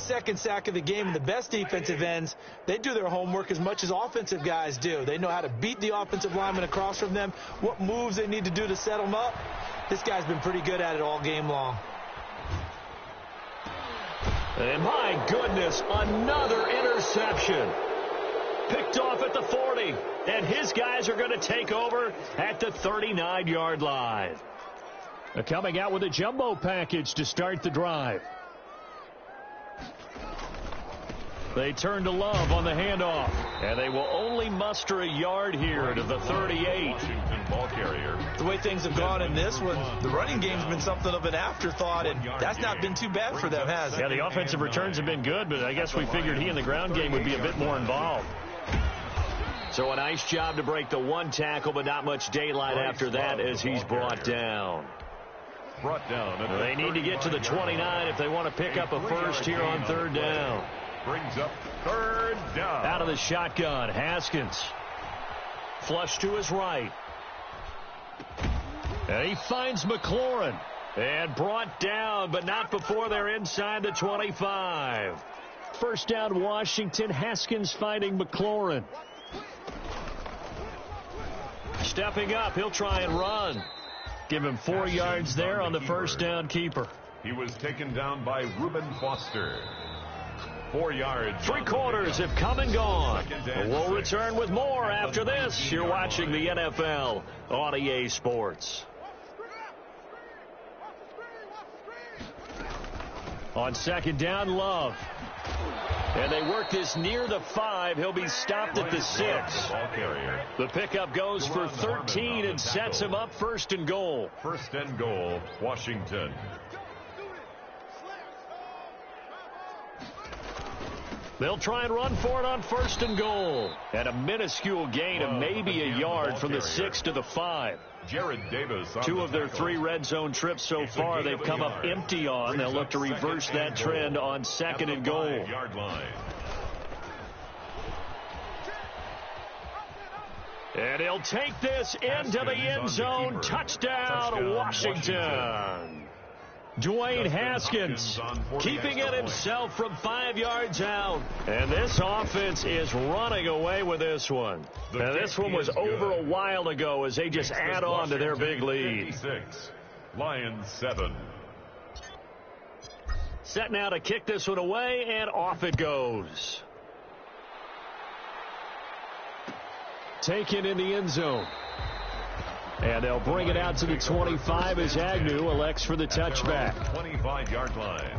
second sack of the game, and the best defensive ends, they do their homework as much as offensive guys do. They know how to beat the offensive lineman across from them, what moves they need to do to set them up. This guy's been pretty good at it all game long. And my goodness, another interception. Picked off at the 40, and his guys are going to take over at the 39-yard line. They're coming out with a jumbo package to start the drive. They turn to Love on the handoff, and they will only muster a yard here to the 38. Ball carrier. The way things have gone in this one, the running game's been something of an afterthought, and that's not been too bad for them, has it? Yeah, the offensive returns have been good, but I guess we figured he in the ground game would be a bit more involved. So a nice job to break the one tackle, but not much daylight after that as he's brought down. They need to get to the 29 if they want to pick up a first here on third down. Brings up third down. Out of the shotgun, Haskins. Flush to his right. And he finds McLaurin. And brought down, but not before they're inside the 25. First down, Washington. Haskins finding McLaurin. Stepping up, he'll try and run. Give him 4 yards there on the first down keeper. He was taken down by Reuben Foster. 4 yards. 3 quarters have come and gone. We'll return with more after this. You're watching the NFL on EA Sports. On second down, Love. And they work this near the 5. He'll be stopped at the 6. The pickup goes for 13 and sets him up first and goal. First and goal, Washington. They'll try and run for it on first and goal. And a minuscule gain of maybe a yard from the 6 to the 5. Jared Davis. 2 of their 3 red zone trips so far they've come up empty on. They'll look to reverse that trend on second and goal. And he'll take this into the end zone. Touchdown, Washington. Dwayne Haskins keeping it himself from 5 yards out. And this offense is running away with this one. And this one was over a while ago as they just add on to their big lead. Lions 7. Set now to kick this one away, and off it goes. Taken in the end zone. And they'll bring it out to the 25 as Agnew elects for the touchback. 25-yard line.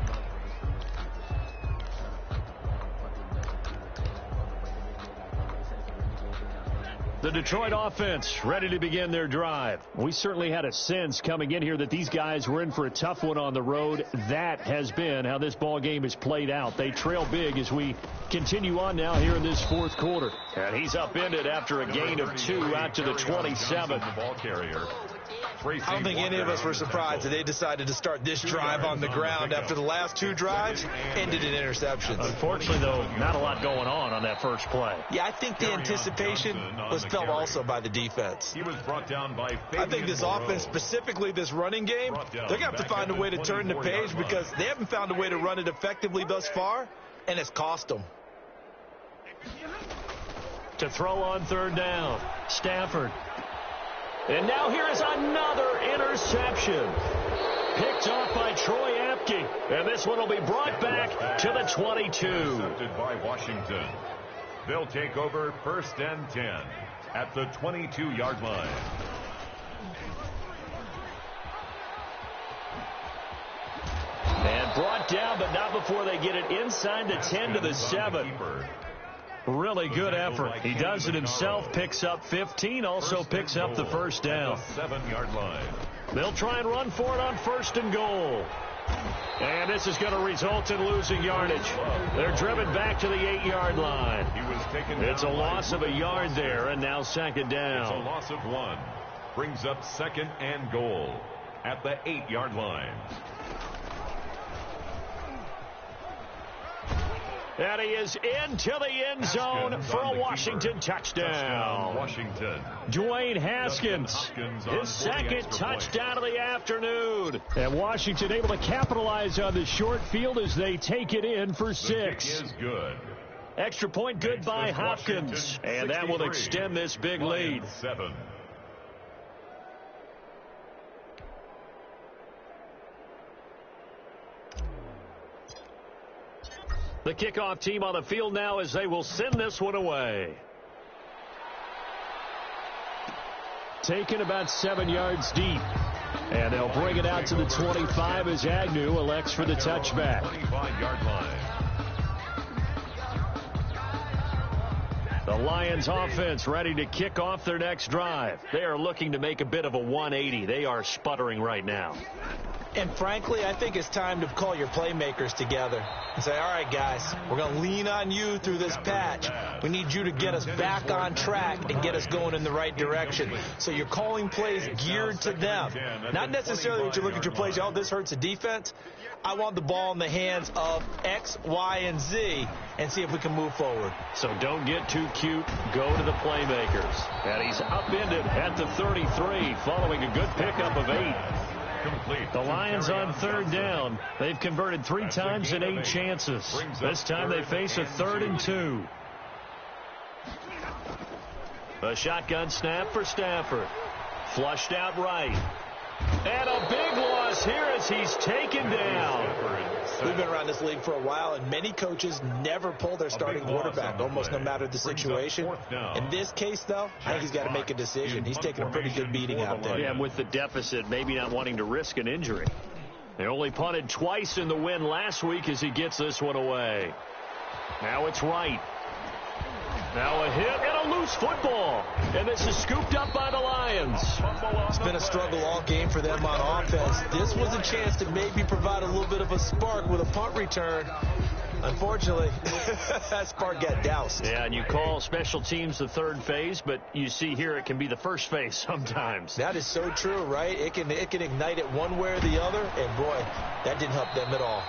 The Detroit offense ready to begin their drive. We certainly had a sense coming in here that these guys were in for a tough one on the road. That has been how this ball game has played out. They trail big as we continue on now here in this fourth quarter. And he's upended after a gain of 2 out to the 27. I don't think any of us were surprised that they decided to start this drive on the ground after the last 2 drives ended in interceptions. Unfortunately, though, not a lot going on that first play. Yeah, I think the anticipation was felt also by the defense. He was brought down by I think this offense, specifically this running game, they're going to have to find a way to turn the page because they haven't found a way to run it effectively thus far, and it's cost them. To throw on third down, Stafford. And now here is another interception. Picked off by Troy Apke. And this one will be brought back to the 22. Intercepted by Washington. They'll take over first and 10 at the 22-yard line. And brought down, but not before they get it inside the 10 to the 7. Really good effort. He does it himself, picks up 15, also picks up the first down. 7-yard line. They'll try and run for it on first and goal. And this is going to result in losing yardage. They're driven back to the 8-yard line. It's a loss of a yard there, and now second down. It's a loss of 1. Brings up second and goal at the 8-yard line. And he is into the end zone for a Washington touchdown. Washington. Dwayne Haskins, his second touchdown of the afternoon. And Washington able to capitalize on the short field as they take it in for 6. The kick is good. Extra point good by Hopkins. And that will extend this big lead. 7. The kickoff team on the field now as they will send this one away. Taken about 7 yards deep. And they'll bring it out to the 25 as Agnew elects for the touchback. 25-yard line. The Lions offense ready to kick off their next drive. They are looking to make a bit of a 180. They are sputtering right now. And frankly, I think it's time to call your playmakers together and say, all right, guys, we're going to lean on you through this patch. We need you to get us back on track and get us going in the right direction. So you're calling plays geared to them. Not necessarily that you look at your plays, oh, this hurts the defense. I want the ball in the hands of X, Y, and Z and see if we can move forward. So don't get too cute. Go to the playmakers. And he's upended at the 33 following a good pickup of 8. Complete. The Lions on third down. They've converted 3 times in 8 chances. This time they face a 3rd and 2. A shotgun snap for Stafford. Flushed out right. And a big loss here as he's taken down. We've been around this league for a while, and many coaches never pull their starting quarterback, almost no matter the situation. In this case, though, I think he's got to make a decision. He's taking a pretty good beating out there. Yeah, and with the deficit, maybe not wanting to risk an injury. They only punted twice in the win last week as he gets this one away. Now it's right. Now a hit and a loose football. And this is scooped up by the Lions. It's been a struggle all game for them on offense. This was a chance to maybe provide a little bit of a spark with a punt return. Unfortunately, that spark got doused. Yeah, and you call special teams the third phase, but you see here it can be the first phase sometimes. That is so true, right? It can ignite it one way or the other, and boy, that didn't help them at all.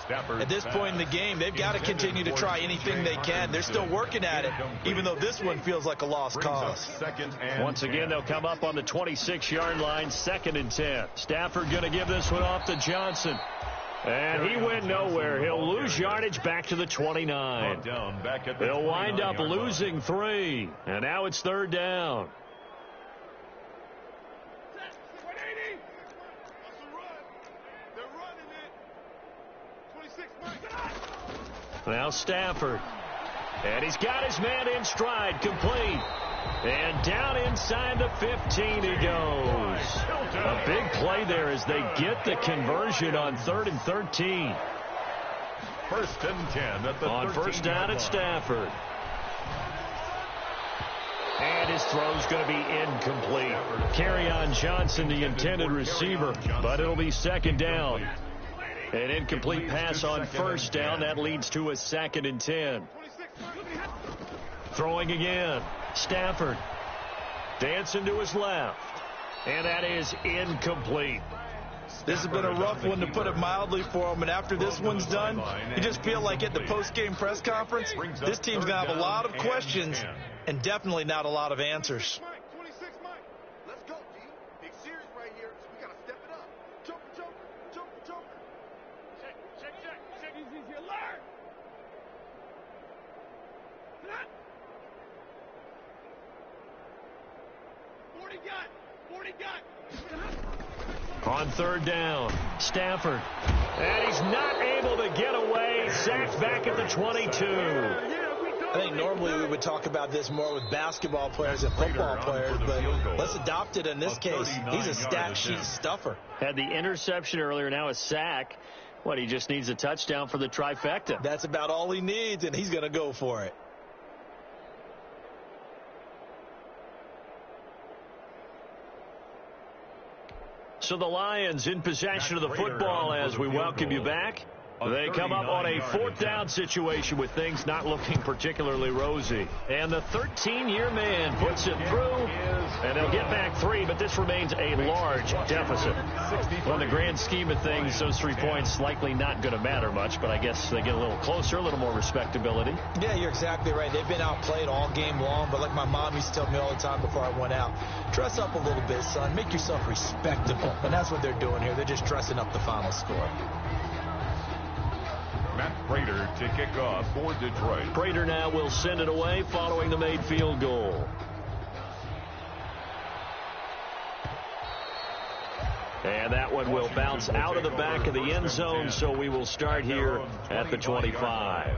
At this point in the game, they've got to continue to try anything they can. They're still working at it, even though this one feels like a lost cause. Once again, they'll come up on the 26-yard line, 2nd and 10. Stafford going to give this one off to Johnson. And he went nowhere. He'll lose yardage back to the 29. They'll wind up losing 3. And now it's 3rd down. Now Stafford. And he's got his man in stride, complete. And down inside the 15 he goes. A big play there as they get the conversion on 3rd and 13. 1st and 10 at the on 1st down at Stafford. And his throw's going to be incomplete. Kerryon Johnson, the intended receiver, but it'll be 2nd down. An incomplete pass on 1st down. That leads to a 2nd and 10. Throwing again. Stafford. Dancing to his left. And that is incomplete. This has been a rough one, to put it mildly, for him. And after this one's done, you just feel like at the post-game press conference, this team's going to have a lot of questions and definitely not a lot of answers. On 3rd down, Stafford. And he's not able to get away. Sacked back at the 22. I think normally we would talk about this more with basketball players and football players, but let's adopt it in this case. He's a stat sheet stuffer. Had the interception earlier, now a sack. What, he just needs a touchdown for the trifecta. That's about all he needs, and he's going to go for it. So the Lions in possession of the football as we welcome you back. They come up on a fourth down situation with things not looking particularly rosy. And the 13-year man puts it through, and they'll get back 3, but this remains a large deficit. Well, in the grand scheme of things, those 3 points likely not going to matter much, but I guess they get a little closer, a little more respectability. Yeah, you're exactly right. They've been outplayed all game long, but like my mom used to tell me all the time before I went out, dress up a little bit, son. Make yourself respectable. And that's what they're doing here. They're just dressing up the final score. Matt Prater to kick off for Detroit. Prater now will send it away following the made field goal. And that one will bounce out of the back of the end zone, so we will start here at the 25.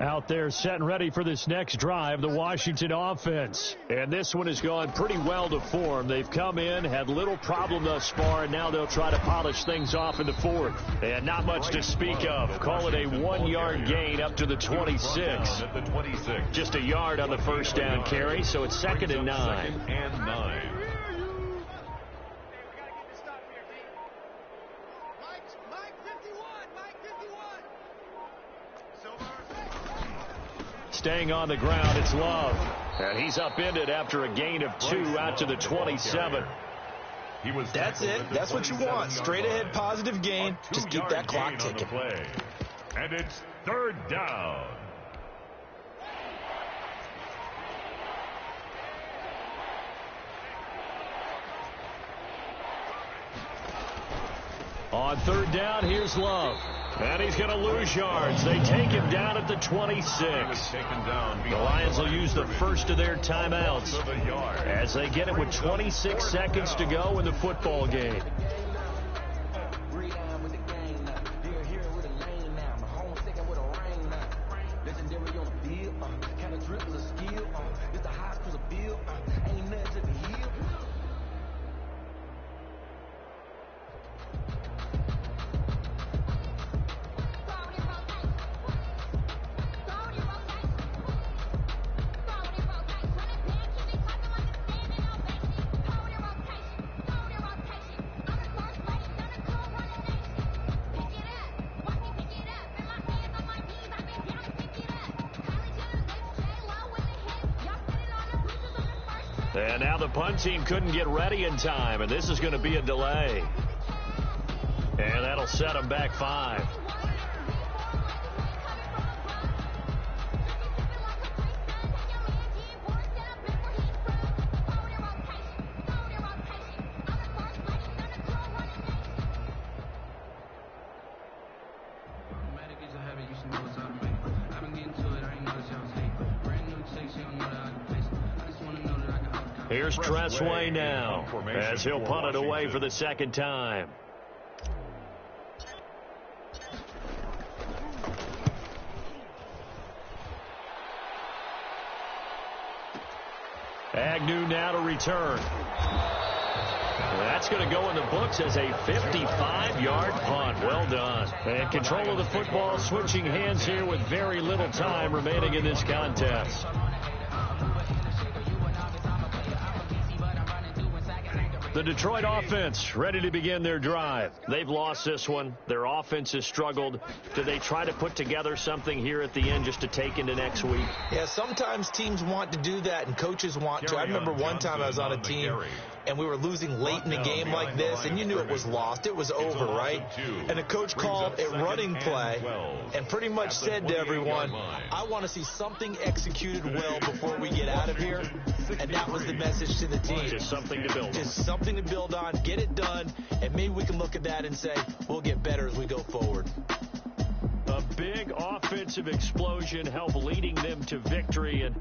Out there set and ready for this next drive, the Washington offense. And this one has gone pretty well to form. They've come in, had little problem thus far, and now they'll try to polish things off in the fourth. And not much to speak of. Call it a 1-yard gain up to the 26. Just a yard on the first down carry, so it's 2nd and 9. Staying on the ground, it's Love. And he's upended after a gain of 2 out to the 27. That's it. That's what you want. Straight ahead positive gain. Just keep that clock ticking. And it's 3rd down. On 3rd down, here's Love. And he's going to lose yards. They take him down at the 26. The Lions will use the first of their timeouts as they get it with 26 seconds to go in the football game. And now the punt team couldn't get ready in time, and this is going to be a delay. And that'll set them back 5. Here's Tressway now as he'll punt it away for the 2nd time. Agnew now to return. That's going to go in the books as a 55-yard punt. Well done. And control of the football switching hands here with very little time remaining in this contest. The Detroit offense ready to begin their drive. They've lost this one. Their offense has struggled. Do they try to put together something here at the end just to take into next week? Yeah, sometimes teams want to do that and coaches want to. I remember one time I was on a team and we were losing late in a game like this, and you knew it was lost. It was over, right? And the coach called a running play and pretty much said to everyone, I want to see something executed well before we get out of here. And that was the message to the team. Just something to build on. Just something to build on, get it done, and maybe we can look at that and say, we'll get better as we go forward. A big offensive explosion helped leading them to victory, and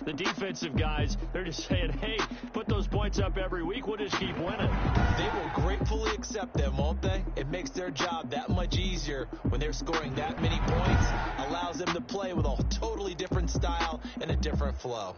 the defensive guys, they're just saying, hey, put those points up every week, we'll just keep winning. They will gratefully accept them, won't they? It makes their job that much easier when they're scoring that many points, allows them to play with a totally different style and a different flow.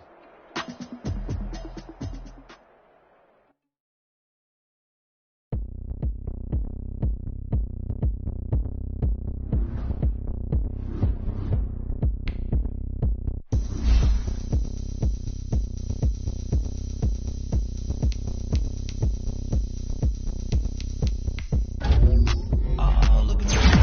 Oh, look at you.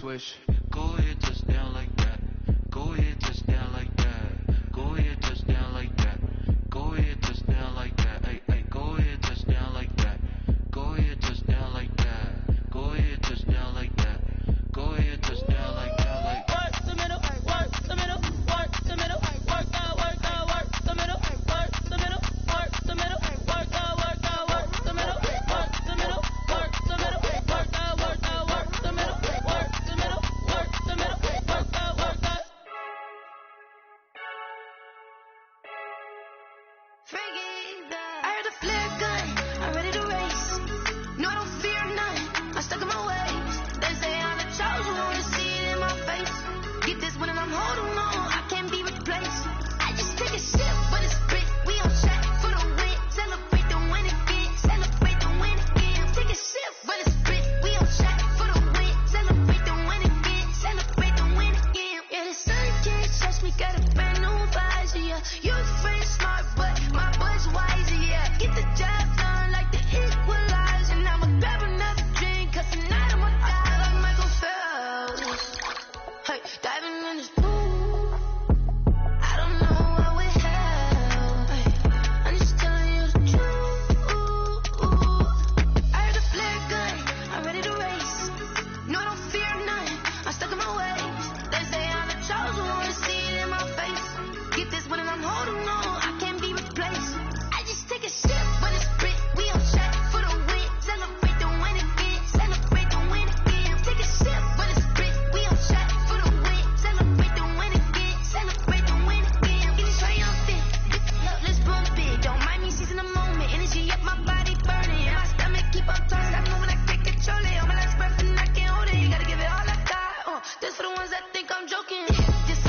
push. Go ahead, touchdown like that. Go ahead, touchdown like that. Go ahead, touchdown like that. Go ahead, touchdown like that. Hey, hey, go ahead, touchdown like that. Go ahead, touchdown like that. Go ahead, touchdown like that. Go ahead, touchdown like that. Like work the middle, work the middle, work the middle, work the middle, work the middle, work the middle, work the middle, work the middle, work the middle, work the middle, work the middle, work the middle, work the middle, work the middle, work the. I heard the flare gun, I'm ready to race. No, I don't fear none, I'm stuck in my ways. They say I'm the chosen one, to see it in my face. Get this one and I'm holding on, I can't be replaced. I just take a sip, but it's spit, we on track for the win. Celebrate the win again, celebrate the win again. Take a sip, but it's spit, we on track for the win. Celebrate the win again, celebrate the win again. Yeah, the sun can't touch me, got a brand new visor, yeah. You're friend smart, but my boy's wiser, yeah. Get the job done like the equalizer. I'ma grab another drink, cause tonight I'ma die like Michael Phelps. Hey, diving in this pool, I don't know what we have. Hey, I'm just telling you the truth. I heard the flare gun, I'm ready to race. No, I don't fear none, I'm stuck in my ways. They say I'm the chosen one, to see it in my face. Get this one and I'm holding on, I can't be replaced. I just take a sip, but it's spit, we on track for the win. Celebrate the win again, celebrate the win again. Take a sip, but it's spit, we on track for the win. Celebrate the win again, celebrate the win again. Get it triumphant, let's bump it. Don't mind me seizing the moment, energy up my body burning. My stomach keep on turning, I know when I can't control it. On my last breath and I can't hold it, you gotta give it all I got. This for the ones that think I'm joking. This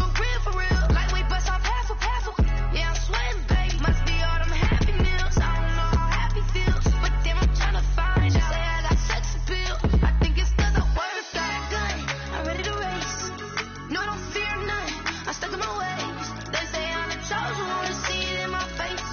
for real, lightweight bust off half a. Yeah, I'm sweating, babe, must be all them happy meals. I don't know how happy feels, but damn, I'm tryna find out. Say I got sex appeal, I think it's cause I work that gun. I'm ready to race, no, I don't fear none, I'm stuck in my ways. They say I'm the chosen one, to see it in my face.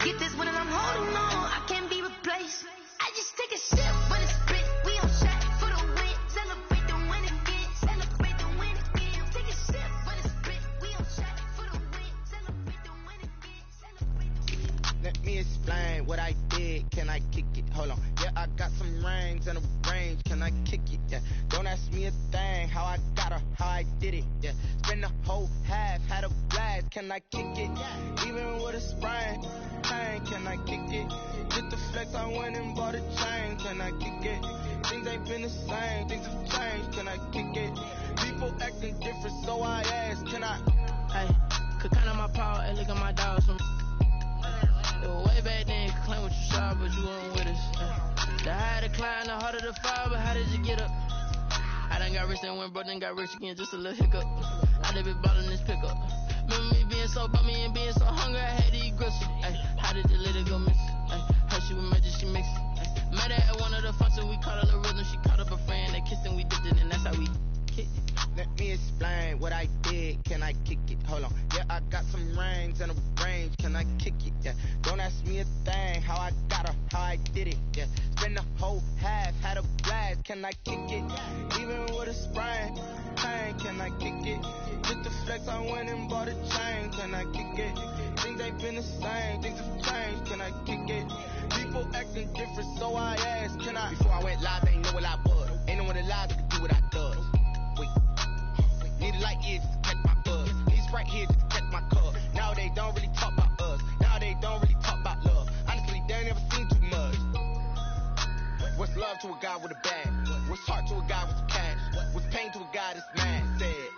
Get this one and I'm holding on, I can't be replaced. I just take a sip, but it's spit, we on track for the win. Celebrate the win again, celebrate the win again. Take a sip, but it's spit, we on track for the win. Celebrate the win again, celebrate the win. Let me explain what I did. Can I kick it? Hold on. Yeah, I got some rings and a range. Can I kick it? Yeah. Don't ask me a thing. How I got her, how I did it. Yeah. Spend the whole half, had a blast. Can I kick it? Even with a sprain, pain. Can I kick it? Get the flex, I went and bought a chain. Can I kick it? Things ain't been the same. Things have changed. Can I kick it? People acting different, so I asked. Can I? Hey, could count on my power and look at my dogs from. It was way back then, could claim what you saw, but you weren't with us. The higher the climb, the harder the fall, but how did you get up? I done got rich and went broke, then got rich again, just a little hiccup. I done been ballin' this pickup. Remember me being so bummy and being so hungry, I had to eat gristle. Ay, how did the little go miss? Ay, her she was magic, she mixed. Met her at one of the functions, we caught her the rhythm, she caught up a friend, they kissed and we dipped it, and that's how we kicked it. Let me explain what I did. Can I kick it? Hold on. Yeah, I got some rings and a range. Can I kick it? Yeah. Don't ask me a thing. How I got her, how I did it. Yeah. Spend the whole half, had a blast. Can I kick it? Even with a sprain, pain. Can I kick it? Get the flex, I went and bought a chain. Can I kick it? Things ain't been the same. Things have changed. Can I kick it? People acting different, so I asked. Can I? Before I went live, they ain't know what I was. Ain't no one alive that could do what I does. Wait. Need a light here just to catch my buzz. These right here just to catch my cup. Now they don't really talk about us. Now they don't really talk about love. Honestly, they ain't never seen too much. What's love to a guy with a bag? What's heart to a guy with some cash? What's pain to a guy that's mad? Said.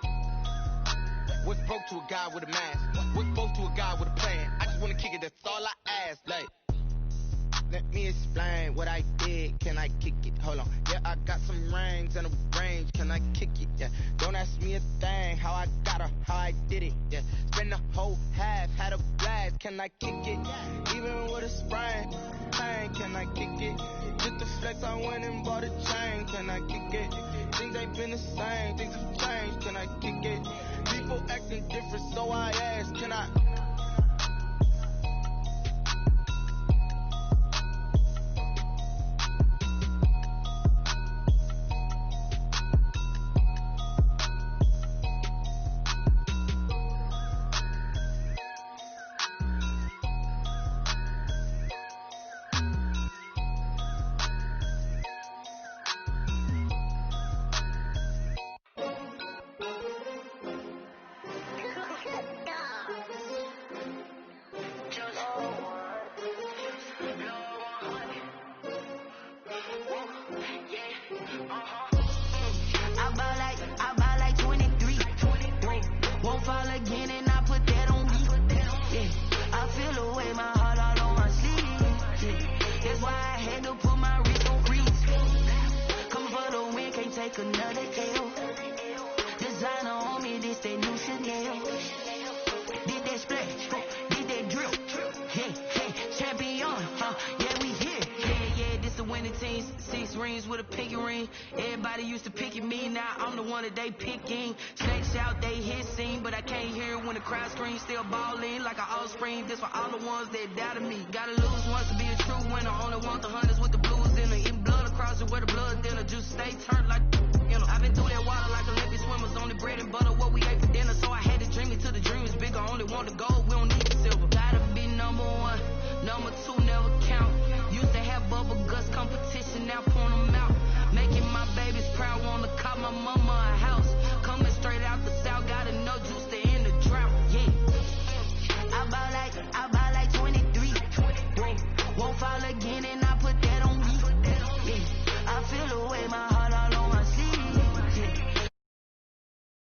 What's broke to a guy with a mask? What's both to a guy with a plan? I just wanna kick it, that's all I ask. Like, let me explain what I did. Can I kick it? Hold on. Yeah, I got some rings and a range. Can I kick it? Yeah. Don't ask me a thing. How I got her, how I did it. Yeah. Spend the whole half, had a blast. Can I kick it? Even with a sprain, pain. Can I kick it? Get the flex, I went and bought a chain. Can I kick it? Things ain't been the same. Things have changed. Can I kick it? People acting different, so I asked. Can I? take another L. Designer on me, this they new Chanel. Did that splash, did that drip. Hey, hey, champion, yeah, we here. Yeah, this the winning team. 6 rings with a pinky ring. Everybody used to pick at me, now I'm the one that they picking. Snakes out, they hit scene, but I can't hear it when the crowd screams. Still balling like an offspring. This for all the ones that doubted me. Gotta lose once to be a true winner. Only